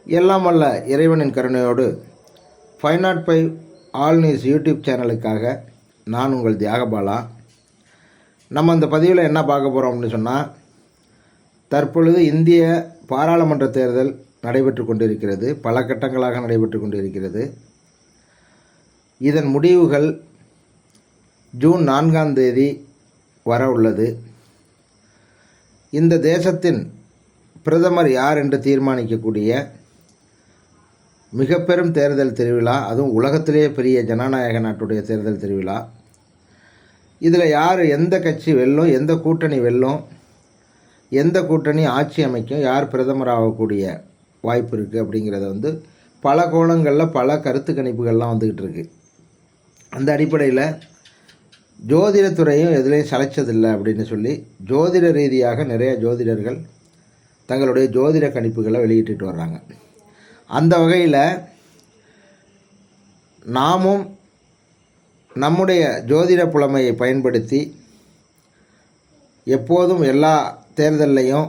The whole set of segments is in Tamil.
எல்லாம் வல்ல இறைவனின் கருணையோடு 505 ஆல் நியூஸ் யூடியூப் சேனலுக்காக நான் உங்கள் தியாகபாலா. நம்ம இந்த பதிவில் என்ன பார்க்க போகிறோம் அப்படின்னு சொன்னால், தற்பொழுது இந்திய பாராளுமன்ற தேர்தல் நடைபெற்று கொண்டிருக்கிறது. பல கட்டங்களாக நடைபெற்று கொண்டிருக்கிறது. இதன் முடிவுகள் ஜூன் 4ஆம் தேதி வர உள்ளது. இந்த தேசத்தின் பிரதமர் யார் என்று தீர்மானிக்கக்கூடிய மிக பெரும் தேர்தல் திருவிழா, அதுவும் உலகத்திலேயே பெரிய ஜனநாயக நாட்டுடைய தேர்தல் திருவிழா. இதில் யார், எந்த கட்சி வெல்லும், எந்த கூட்டணி வெல்லும், எந்த கூட்டணி ஆட்சி அமைக்கும், யார் பிரதமர் ஆகக்கூடிய வாய்ப்பு இருக்குது அப்படிங்கிறத பல கோணங்களில் பல கருத்து கணிப்புகள்லாம் வந்துக்கிட்டு இருக்கு. அந்த அடிப்படையில் ஜோதிடத்துறையும் எதுலேயும் சளைச்சதில்லை அப்படின்னு சொல்லி ஜோதிட ரீதியாக நிறைய ஜோதிடர்கள் தங்களுடைய ஜோதிட கணிப்புகளை வெளியிட்டு வர்றாங்க. அந்த வகையில் நாமும் நம்முடைய ஜோதிட புலமையை பயன்படுத்தி எப்போதும் எல்லா தேர்தல்லையும்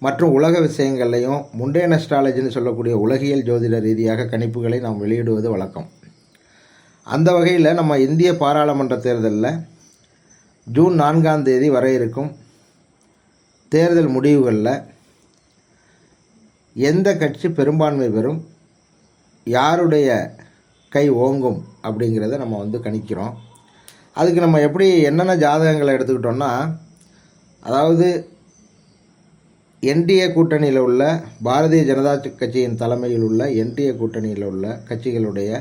மற்றும் உலக விஷயங்கள்லையும் முண்டேன் அஸ்ட்ராலஜின்னு சொல்லக்கூடிய உலகியல் ஜோதிட ரீதியாக கணிப்புகளை நாம் வெளியிடுவது வழக்கம். அந்த வகையில் நம்ம இந்திய பாராளுமன்ற தேர்தலில் ஜூன் 4ஆம் தேதி வர இருக்கும் தேர்தல் முடிவுகளில் எந்த கட்சி பெரும்பான்மை பெறும், யாருடைய கை ஓங்கும் அப்படிங்கிறத நம்ம கணிக்கிறோம். அதுக்கு நம்ம எப்படி என்னென்ன ஜாதகங்களை எடுத்துக்கிட்டோம்னா, அதாவது என்டிஏ கூட்டணியில் உள்ள பாரதிய ஜனதா கட்சியின் தலைமையில் உள்ள என்டிஏ கூட்டணியில் உள்ள கட்சிகளுடைய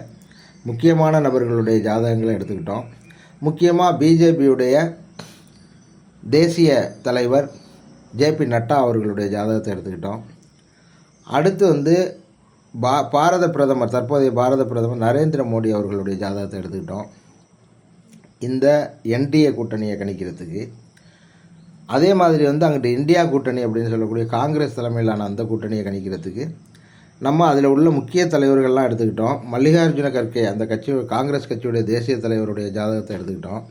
முக்கியமான நபர்களுடைய ஜாதகங்களை எடுத்துக்கிட்டோம். முக்கியமாக பிஜேபியுடைய தேசிய தலைவர் ஜேபி நட்டா அவர்களுடைய ஜாதகத்தை எடுத்துக்கிட்டோம். அடுத்து பாரத பிரதமர், தற்போதைய பாரத பிரதமர் நரேந்திர மோடி அவர்களுடைய ஜாதகத்தை எடுத்துக்கிட்டோம் இந்த என்டிஏ கூட்டணியை கணிக்கிறதுக்கு. அதே மாதிரி அங்கிட்டு இந்தியா கூட்டணி அப்படின்னு சொல்லக்கூடிய காங்கிரஸ் தலைமையிலான அந்த கூட்டணியை கணிக்கிறதுக்கு நம்ம அதில் உள்ள முக்கிய தலைவர்கள்லாம் எடுத்துக்கிட்டோம். மல்லிகார்ஜுன கர்கே, அந்த கட்சி காங்கிரஸ் கட்சியுடைய தேசிய தலைவருடைய ஜாதகத்தை எடுத்துக்கிட்டோம்.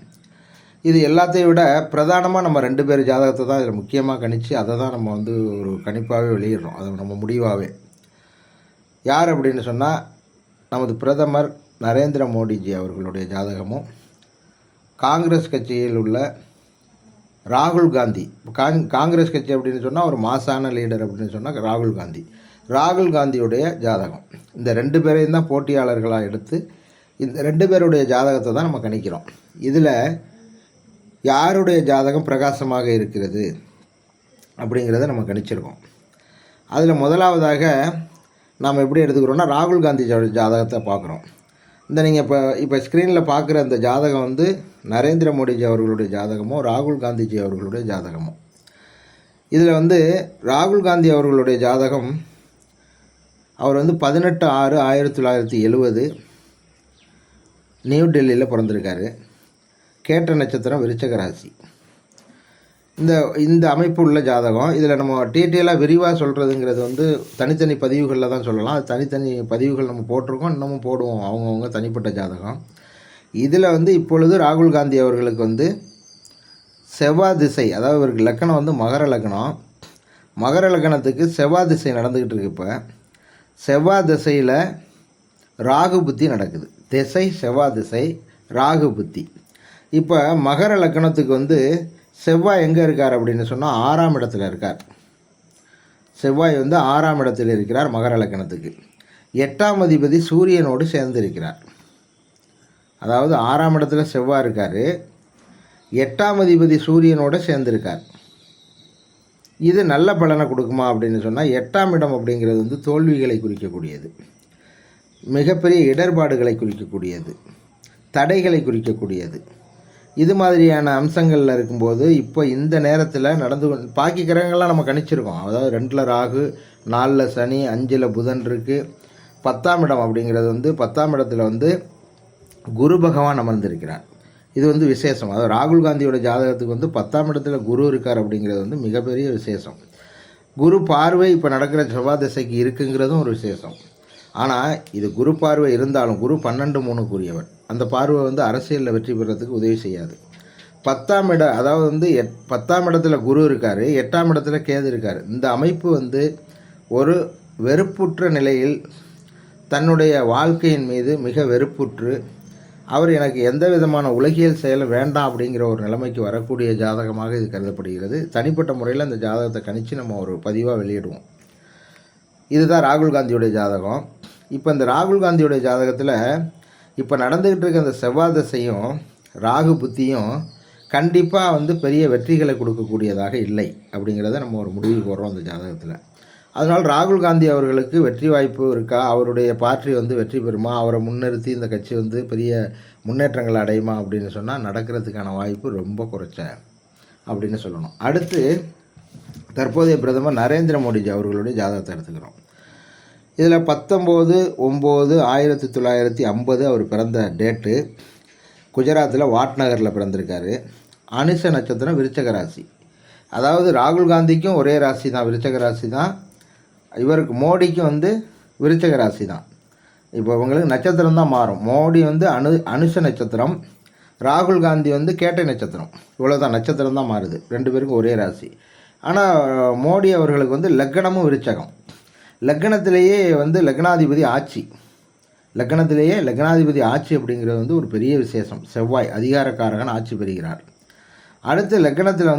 இது எல்லாத்தையும் விட பிரதானமாக நம்ம 2 பேர் ஜாதகத்தை தான் இதில் முக்கியமாக கணித்து அதை தான் நம்ம ஒரு கணிப்பாகவே வெளியிடுறோம். அதை நம்ம முடிவாகவே யார் அப்படின்னு சொன்னால், நமது பிரதமர் நரேந்திர மோடிஜி அவர்களுடைய ஜாதகமும் காங்கிரஸ் கட்சியில் உள்ள ராகுல் காந்தி, காங்கிரஸ் கட்சி அப்படின்னு சொன்னால் ஒரு மாசான லீடர் அப்படின்னு சொன்னால் ராகுல் காந்தியுடைய ஜாதகம். இந்த 2 பேரையும் தான் போட்டியாளர்களாக எடுத்து இந்த 2 பேருடைய ஜாதகத்தை தான் நம்ம கணிக்கிறோம். இதில் யாருடைய ஜாதகம் பிரகாசமாக இருக்கிறது அப்படிங்கிறத நம்ம கணிச்சிருக்கோம். அதில் முதலாவதாக நாம் எப்படி எடுத்துக்கிறோன்னா, ராகுல் காந்தி ஜாதகத்தை பார்க்குறோம். நீங்கள் இப்போ ஸ்க்ரீனில் பார்க்குற அந்த ஜாதகம் நரேந்திர மோடிஜி அவர்களுடைய ஜாதகமும் ராகுல் காந்திஜி அவர்களுடைய ஜாதகமும். இதில் ராகுல் காந்தி அவர்களுடைய ஜாதகம், அவர் 18/6/1970 நியூ டெல்லியில் பிறந்திருக்காரு. கேட்ட நட்சத்திரம் விருச்சக ராசி. இந்த அமைப்பு உள்ள ஜாதகம். இதில் நம்ம டீட்டெயிலாக விரிவாக சொல்கிறதுங்கிறது தனித்தனி பதிவுகளில் தான் சொல்லலாம். அது தனித்தனி பதிவுகள் நம்ம போட்டிருக்கோம், இன்னமும் போடுவோம், அவங்கவுங்க தனிப்பட்ட ஜாதகம். இதில் இப்பொழுது ராகுல் காந்தி அவர்களுக்கு செவ்வாய் திசை, அதாவது இவருக்கு லக்கணம் மகர லக்கணம். மகர லக்கணத்துக்கு செவ்வாய் திசை நடந்துக்கிட்டு இருக்கு. இப்போ செவ்வாய் திசையில் ராகு புத்தி நடக்குது. திசை செவ்வாய் திசை, ராகு புத்தி. இப்போ மகர லக்கணத்துக்கு செவ்வாய் எங்கே இருக்கார் அப்படின்னு சொன்னால் 6ஆம் இடத்துல இருக்கார். செவ்வாய் 6ஆம் இடத்தில் இருக்கிறார் மகர லக்கணத்துக்கு. 8ஆம் அதிபதி சூரியனோடு சேர்ந்து இருக்கிறார். அதாவது 6ஆம் இடத்துல செவ்வாய் இருக்கார், 8ஆம் அதிபதி சூரியனோடு சேர்ந்துருக்கார். இது நல்ல பலனை கொடுக்குமா அப்படின்னு சொன்னால், 8ஆம் இடம் அப்படிங்கிறது தோல்விகளை குறிக்கக்கூடியது, மிகப்பெரிய இடர்பாடுகளை குறிக்கக்கூடியது, தடைகளை குறிக்கக்கூடியது. இது மாதிரியான அம்சங்களில் இருக்கும்போது இப்போ இந்த நேரத்தில் பாக்கி கிரகங்கள்லாம் நம்ம கணிச்சிருக்கோம். அதாவது 2ல் ராகு, 4ல் சனி, 5ல் புதன் இருக்குது. 10ஆம் இடம் அப்படிங்கிறது 10ஆம் இடத்துல குரு பகவான் அமர்ந்திருக்கிறார். இது விசேஷம். அதாவது ராகுல் காந்தியோட ஜாதகத்துக்கு 10ஆம் இடத்துல குரு இருக்கார் அப்படிங்கிறது மிகப்பெரிய விசேஷம். குரு பார்வை இப்போ நடக்கிற செவ்வாய் திசைக்கு இருக்குங்கிறதும் ஒரு விசேஷம். ஆனால் இது குரு பார்வை இருந்தாலும் குரு 12/3 அந்த பார்வை அரசியலில் வெற்றி பெறத்துக்கு உதவி செய்யாது. 10ஆம் இடம், அதாவது 10ஆம் இடத்துல குரு இருக்கார், 8ஆம் இடத்துல கேது இருக்கார். இந்த அமைப்பு ஒரு வெறுப்புற்ற நிலையில் தன்னுடைய வாழ்க்கையின் மீது மிக வெறுப்புற்று அவர் எனக்கு எந்த விதமான உலகியல் செயலும் வேண்டாம் அப்படிங்கிற ஒரு நிலைமைக்கு வரக்கூடிய ஜாதகமாக இது கருதப்படுகிறது. தனிப்பட்ட முறையில் அந்த ஜாதகத்தை கணித்து நம்ம ஒரு பதிவாக வெளியிடுவோம். இதுதான் ராகுல் காந்தியுடைய ஜாதகம். இப்போ இந்த ராகுல் காந்தியுடைய ஜாதகத்தில் இப்போ நடந்துக்கிட்டு இருக்க அந்த செவ்வாய் தசையும் ராகு புத்தியும் கண்டிப்பாக பெரிய வெற்றிகளை கொடுக்கக்கூடியதாக இல்லை அப்படிங்கிறத நம்ம ஒரு முடிவுக்கு வர்றோம் அந்த ஜாதகத்தில். அதனால் ராகுல் காந்தி அவர்களுக்கு வெற்றி வாய்ப்பு இருக்கா, அவருடைய பார்ட்டி வெற்றி பெறுமா, அவரை முன்னிறுத்தி இந்த கட்சி பெரிய முன்னேற்றங்கள் அடையுமா அப்படின்னு சொன்னால் நடக்கிறதுக்கான வாய்ப்பு ரொம்ப குறைச்ச அப்படின்னு சொல்லணும். அடுத்து தற்போதைய பிரதமர் நரேந்திர மோடிஜி அவர்களுடைய ஜாதகத்தை எடுத்துக்கிறோம். இதில் 19/9/1950 அவர் பிறந்த டேட்டு. குஜராத்தில் வாட்நகரில் பிறந்திருக்காரு. அனுஷ நட்சத்திரம், விருச்சக ராசி. அதாவது ராகுல் காந்திக்கும் ஒரே ராசி தான், விருச்சக ராசி தான். இவருக்கு மோடிக்கும் விருச்சக ராசி தான். இப்போ இவங்களுக்கு நட்சத்திரம் தான் மாறும். மோடி அனுஷ நட்சத்திரம், ராகுல் காந்தி கேட்டை நட்சத்திரம். இவ்வளோதான், நட்சத்திரம் தான் மாறுது. ரெண்டு பேருக்கும் ஒரே ராசி. ஆனால் மோடி அவர்களுக்கு லக்னமும் விருச்சகம். லக்னத்திலேயே லக்னாதிபதி ஆட்சி. லக்னாதிபதி ஆட்சி அப்படிங்கிறது ஒரு பெரிய விசேஷம். செவ்வாய் அதிகாரக்காரகன் ஆட்சி பெறுகிறார். அடுத்து லக்னத்தில்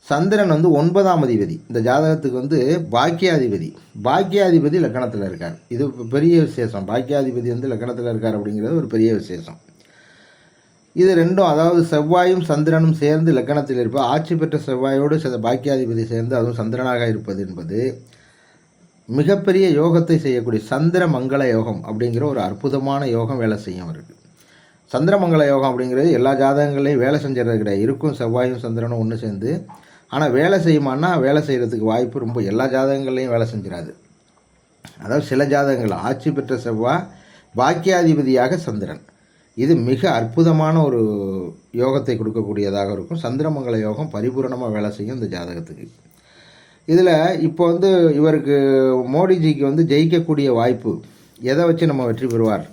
சந்திரன் 9ஆம் அதிபதி. இந்த ஜாதகத்துக்கு பாக்கியாதிபதி லக்னத்தில் இருக்கார். இது பெரிய விசேஷம். பாக்கியாதிபதி லக்னத்தில் இருக்கார் அப்படிங்கிறது ஒரு பெரிய விசேஷம். இது ரெண்டும், அதாவது செவ்வாயும் சந்திரனும் சேர்ந்து லக்னத்தில் இருப்பது, ஆட்சி பெற்ற செவ்வாயோடு பாக்கியாதிபதி சேர்ந்து அதுவும் சந்திரனாக இருப்பது என்பது மிகப்பெரிய யோகத்தை செய்யக்கூடிய சந்திர மங்கள யோகம் அப்படிங்கிற ஒரு அற்புதமான யோகம் வேலை செய்யும் அவருக்கு. சந்திரமங்கல யோகம் அப்படிங்கிறது எல்லா ஜாதகங்களையும் வேலை செஞ்சுறது கிடையாது. இருக்கும் செவ்வாயும் சந்திரனும் ஒன்று சேர்ந்து. ஆனால் வேலை செய்யுமானா வேலை செய்கிறதுக்கு வாய்ப்பு ரொம்ப எல்லா ஜாதகங்கள்லையும் வேலை செஞ்சிடாது. அதாவது சில ஜாதகங்கள் ஆட்சி பெற்ற செவ்வாய், பாக்கியாதிபதியாக சந்திரன், இது மிக அற்புதமான ஒரு யோகத்தை கொடுக்கக்கூடியதாக இருக்கும். சந்திரமங்கல யோகம் பரிபூரணமாக வேலை செய்யும் இந்த ஜாதகத்துக்கு. இதில் இப்போ இவருக்கு மோடிஜிக்கு ஜெயிக்கக்கூடிய வாய்ப்பு, எதை வச்சு நம்ம வெற்றி பெறுவார்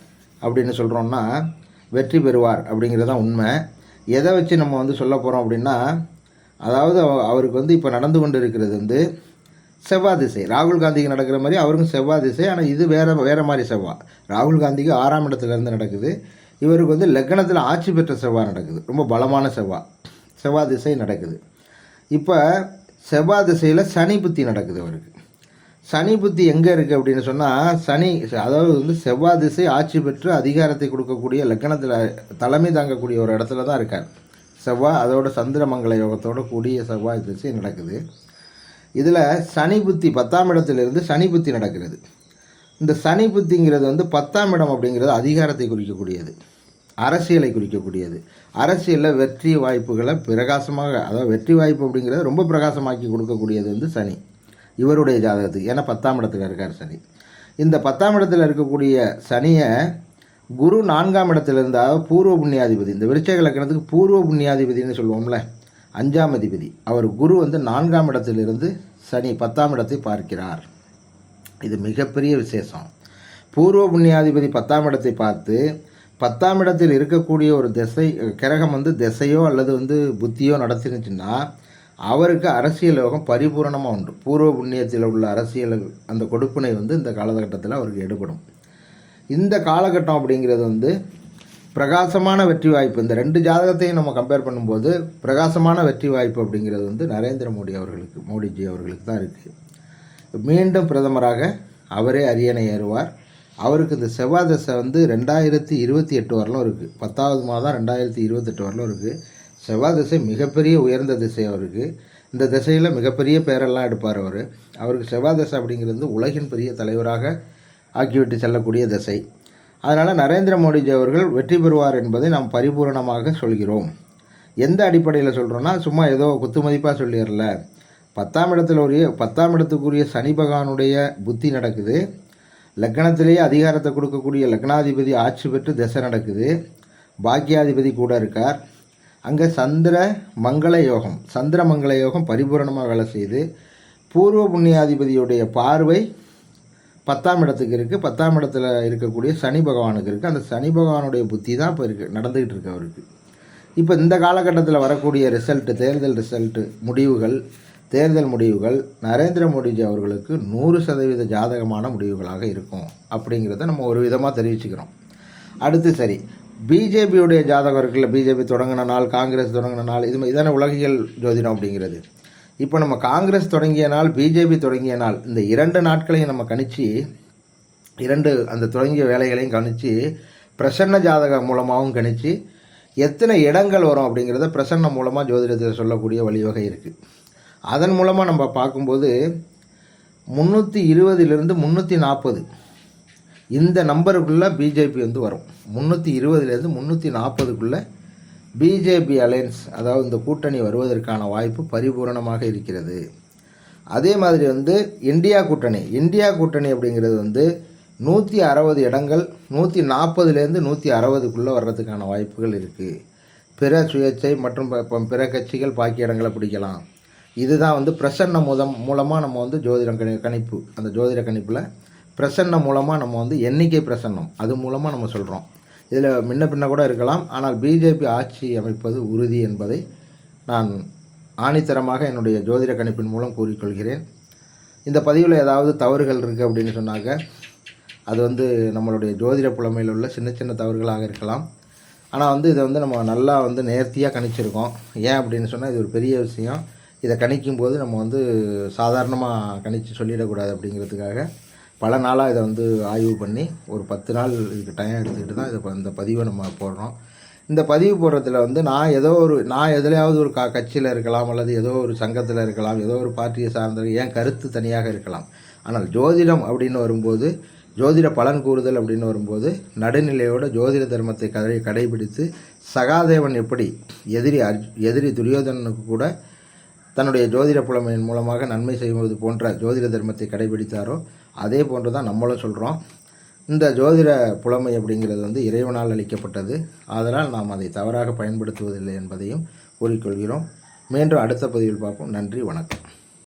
அப்படின்னு சொல்கிறோம்னா, வெற்றி பெறுவார் அப்படிங்கிறது தான் உண்மை. எதை வச்சு நம்ம சொல்ல போகிறோம் அப்படின்னா, அதாவது அவருக்கு இப்போ நடந்து கொண்டு இருக்கிறது செவ்வாய் திசை. ராகுல் காந்திக்கு நடக்கிற மாதிரி அவருக்கும் செவ்வாய் திசை. ஆனால் இது வேறு மாதிரி செவ்வாய். ராகுல் காந்திக்கு 6ஆம் இடத்துலேருந்து நடக்குது. இவருக்கு லக்னத்தில் ஆட்சி பெற்ற செவ்வாய் நடக்குது. ரொம்ப பலமான செவ்வாய் திசை நடக்குது. இப்போ செவ்வாய் திசையில் சனி புத்தி நடக்குது அவருக்கு. சனி புத்தி எங்கே இருக்குது அப்படின்னு சொன்னால், சனி அதாவது செவ்வாய் திசை ஆட்சி பெற்று அதிகாரத்தை கொடுக்கக்கூடிய லக்னத்தில் தலைமை தாங்கக்கூடிய ஒரு இடத்துல தான் இருக்கார் செவ்வாய். அதோட சந்திரமங்கல யோகத்தோடு கூடிய செவ்வாய் திசை நடக்குது. இதில் சனி புத்தி 10ஆம் இடத்திலிருந்து சனி புத்தி நடக்கிறது. இந்த சனி புத்திங்கிறது 10ஆம் இடம் அப்படிங்கிறது அதிகாரத்தை குறிக்கக்கூடியது, அரசியலை குறிக்கக்கூடியது. அரசியலில் வெற்றி வாய்ப்புகளை பிரகாசமாக, அதாவது வெற்றி வாய்ப்பு அப்படிங்கிறது ரொம்ப பிரகாசமாக்கி கொடுக்கக்கூடியது சனி இவருடைய ஜாதகத்துக்கு. ஏன்னா 10ஆம் இடத்துல இருக்கார் சனி. இந்த 10ஆம் இடத்துல இருக்கக்கூடிய சனியை குரு 4ஆம் இடத்துல இருந்தால் பூர்வ புண்ணியாதிபதி, இந்த விருச்சக லக்னத்துக்கு பூர்வ புண்ணியாதிபதினு சொல்லுவோம்ல, 5ஆம் அதிபதி அவர் குரு 4ஆம் இடத்திலிருந்து சனி 10ஆம் இடத்தை பார்க்கிறார். இது மிகப்பெரிய விசேஷம். பூர்வ புண்ணியாதிபதி 10ஆம் இடத்தை பார்த்து 10ஆம் இடத்தில் இருக்கக்கூடிய ஒரு திசை கிரகம் திசையோ அல்லது புத்தியோ நடத்தினுச்சுன்னா அவருக்கு அரசியல் யோகம் பரிபூரணமாக உண்டு. பூர்வ புண்ணியத்தில் உள்ள அரசியல் அந்த கொடுப்பினை இந்த காலகட்டத்தில் அவருக்கு எடுபடும். இந்த காலகட்டம் அப்படிங்கிறது பிரகாசமான வெற்றி வாய்ப்பு. இந்த ரெண்டு ஜாதகத்தையும் நம்ம கம்பேர் பண்ணும்போது பிரகாசமான வெற்றி வாய்ப்பு அப்படிங்கிறது நரேந்திர மோடிஜி அவர்களுக்கு தான் இருக்குது. மீண்டும் பிரதமராக அவரே அரியணை ஏறுவார். அவருக்கு இந்த செவ்வாய் தசை 2028 வரலும் இருக்குது. 10ஆவது மாதம் 2028 வரலும் இருக்குது. செவ்வாய் திசை மிகப்பெரிய உயர்ந்த திசை அவருக்கு. இந்த திசையில் மிகப்பெரிய பேரெல்லாம் எடுப்பார் அவருக்கு செவ்வாய் திசை அப்படிங்கிறது உலகின் பெரிய தலைவராக ஆக்கிவிட்டு செல்லக்கூடிய திசை. அதனால் நரேந்திர மோடிஜி அவர்கள் வெற்றி பெறுவார் என்பதை நாம் பரிபூரணமாக சொல்கிறோம். எந்த அடிப்படையில் சொல்கிறோன்னா, சும்மா ஏதோ குத்துமதிப்பாக சொல்லிடல. 10ஆம் இடத்துக்குரிய சனி பகவானுடைய புத்தி நடக்குது. லக்னத்திலேயே அதிகாரத்தை கொடுக்கக்கூடிய லக்னாதிபதி ஆட்சி பெற்று திசை நடக்குது. பாக்கியாதிபதி கூட இருக்கார். அங்கே சந்திர மங்கள யோகம் பரிபூரணமாக வேலை செய்து பூர்வ புண்ணியாதிபதியுடைய பார்வை 10ஆம் இடத்துக்கு இருக்குது. 10ஆம் இடத்துல இருக்கக்கூடிய சனி பகவானுக்கு இருக்குது. அந்த சனி பகவானுடைய புத்தி தான் இப்போ நடந்துக்கிட்டு இருக்கு அவருக்கு. இப்போ இந்த காலகட்டத்தில் வரக்கூடிய தேர்தல் ரிசல்ட்டு முடிவுகள் தேர்தல் முடிவுகள் நரேந்திர மோடிஜி அவர்களுக்கு 100% ஜாதகமான முடிவுகளாக இருக்கும் அப்படிங்கிறத நம்ம ஒரு விதமாக தெரிவிச்சுக்கிறோம். அடுத்து சரி, பிஜேபியுடைய ஜாதகம் இருக்குல்ல, பிஜேபி தொடங்கின நாள், காங்கிரஸ் தொடங்கின நாள், இதான உலகியல் ஜோதிடம் அப்படிங்கிறது. இப்போ நம்ம காங்கிரஸ் தொடங்கிய நாள், பிஜேபி தொடங்கிய நாள், இந்த 2 நாட்களையும் நம்ம கணிச்சு, அந்த தொடங்கிய வேலைகளையும் கணிச்சு, பிரசன்ன ஜாதகம் மூலமாகவும் கணிச்சு, எத்தனை இடங்கள் வரும் அப்படிங்கிறத பிரசன்ன மூலமாக ஜோதிடத்தில் சொல்லக்கூடிய வழிவகை இருக்குது. அதன் மூலமாக நம்ம பார்க்கும்போது 320லிருந்து 340 இந்த நம்பருக்குள்ளே பிஜேபி வரும். 320லேருந்து 340க்குள்ளே பிஜேபி அலையன்ஸ், அதாவது இந்த கூட்டணி வருவதற்கான வாய்ப்பு பரிபூரணமாக இருக்கிறது. அதே மாதிரி இந்தியா கூட்டணி அப்படிங்கிறது 160 இடங்கள் 140லேருந்து 160க்குள்ளே வர்றதுக்கான வாய்ப்புகள் இருக்குது. பிற சுயேட்சை மற்றும் பிற கட்சிகள் பாக்கி இடங்களை பிடிக்கலாம். இதுதான் பிரசன்ன மூலமாக நம்ம ஜோதிடம் கணிப்பு, அந்த ஜோதிட கணிப்பில் பிரசன்ன மூலமாக நம்ம எண்ணிக்கை பிரசன்னம் அது மூலமாக நம்ம சொல்கிறோம். இதில் முன்ன பின்ன கூட இருக்கலாம், ஆனால் பிஜேபி ஆட்சி அமைப்பது உறுதி என்பதை நான் ஆணித்தரமாக என்னுடைய ஜோதிட கணிப்பின் மூலம் கூறிக்கொள்கிறேன். இந்த பதிவில் ஏதாவது தவறுகள் இருக்குது அப்படின்னு சொன்னாங்க, அது நம்மளுடைய ஜோதிட புலமையில் உள்ள சின்ன சின்ன தவறுகளாக இருக்கலாம். ஆனால் இதை நம்ம நல்லா நேர்த்தியாக கணிச்சிருக்கோம். ஏன் அப்படின்னு சொன்னால் இது ஒரு பெரிய விஷயம். இதை கணிக்கும்போது நம்ம சாதாரணமாக கணித்து சொல்லிடக்கூடாது அப்படிங்கிறதுக்காக பல நாளாக இதை ஆய்வு பண்ணி ஒரு 10 நாள் இதுக்கு டைம் எடுத்துக்கிட்டு தான் இந்த பதிவை நம்ம போடுறோம். இந்த பதிவு போடுறதுல நான் எதுலையாவது ஒரு கட்சியில் இருக்கலாம், அல்லது ஏதோ ஒரு சங்கத்தில் இருக்கலாம், ஏதோ ஒரு பார்ட்டியை சார்ந்த என் கருத்து தனியாக இருக்கலாம். ஆனால் ஜோதிடம் அப்படின்னு வரும்போது, ஜோதிட பலன் கூறுதல் அப்படின்னு வரும்போது நடுநிலையோட ஜோதிட தர்மத்தை கடைபிடித்து சகாதேவன் எப்படி எதிரி துரியோதனனுக்கு கூட தன்னுடைய ஜோதிட புலமையின் மூலமாக நன்மை செய்வது போன்ற ஜோதிட தர்மத்தை கடைபிடித்தாரோ அதே போன்று தான் நம்மளும் சொல்கிறோம். இந்த ஜோதிட புலமை அப்படிங்கிறது இறைவனால் அளிக்கப்பட்டது. அதனால் நாம் அதை தவறாக பயன்படுத்துவதில்லை என்பதையும் கூறிக்கொள்கிறோம். மீண்டும் அடுத்த பதிவில் பார்ப்போம். நன்றி, வணக்கம்.